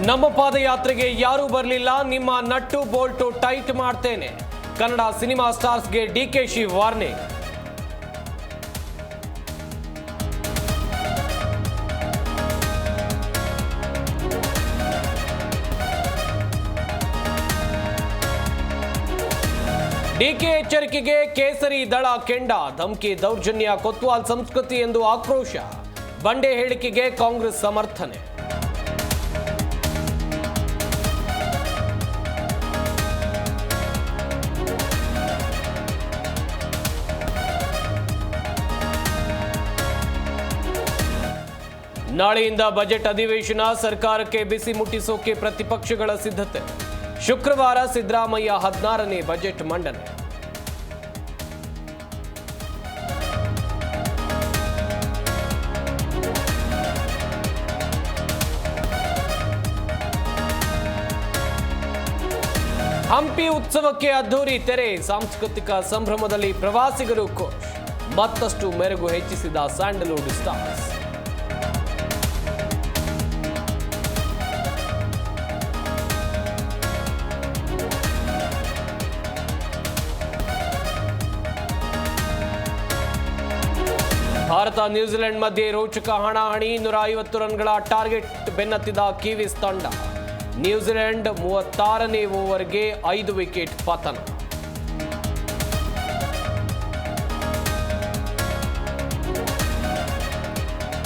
ನಮ್ಮ ಪಾದಯಾತ್ರೆಗೆ ಯಾರೂ ಬರಲಿಲ್ಲ, ನಿಮ್ಮ ನಟ್ಟು ಬೋಲ್ಟು ಟೈಟ್ ಮಾಡ್ತೇನೆ. ಕನ್ನಡ ಸಿನಿಮಾ ಸ್ಟಾರ್ಸ್ಗೆ ಡಿಕೆಶಿ ವಾರ್ನಿಂಗ್. ಡಿಕೆ ಎಚ್ಚರಿಕೆಗೆ ಕೇಸರಿ ದಳ ಕೆಂಡ. ಧಮಕಿ, ದೌರ್ಜನ್ಯ, ಕೊತ್ವಾಲ್ ಸಂಸ್ಕೃತಿ ಎಂದು ಆಕ್ರೋಶ. ಬಂಡೆ ಹೇಳಿಕೆಗೆ ಕಾಂಗ್ರೆಸ್ ಸಮರ್ಥನೆ. ನಾಳೆಯಿಂದ ಬಜೆಟ್ ಅಧಿವೇಶನ. ಸರ್ಕಾರಕ್ಕೆ ಬಿಸಿ ಮುಟ್ಟಿಸೋಕೆ ಪ್ರತಿಪಕ್ಷಗಳ ಸಿದ್ಧತೆ. ಶುಕ್ರವಾರ ಸಿದ್ದರಾಮಯ್ಯ 16ನೇ ಬಜೆಟ್ ಮಂಡನೆ. ಹಂಪಿ ಉತ್ಸವಕ್ಕೆ ಅದ್ಧೂರಿ ತೆರೆ. ಸಾಂಸ್ಕೃತಿಕ ಸಂಭ್ರಮದಲ್ಲಿ ಪ್ರವಾಸಿಗರು ಖುಷ್. ಮತ್ತಷ್ಟು ಮೆರುಗು ಹೆಚ್ಚಿಸಿದ ಸ್ಯಾಂಡಲ್ವುಡ್ ಸ್ಟಾರ್ಸ್. ಭಾರತ ನ್ಯೂಜಿಲೆಂಡ್ ಮಧ್ಯೆ ರೋಚಕ ಹಣಾಹಣಿ. 150 ರನ್ಗಳ ಟಾರ್ಗೆಟ್ ಬೆನ್ನತ್ತಿದ ಕಿವೀಸ್ ತಂಡ. ನ್ಯೂಜಿಲೆಂಡ್ 36ನೇ ಓವರ್ಗೆ 5 ವಿಕೆಟ್ ಪತನ.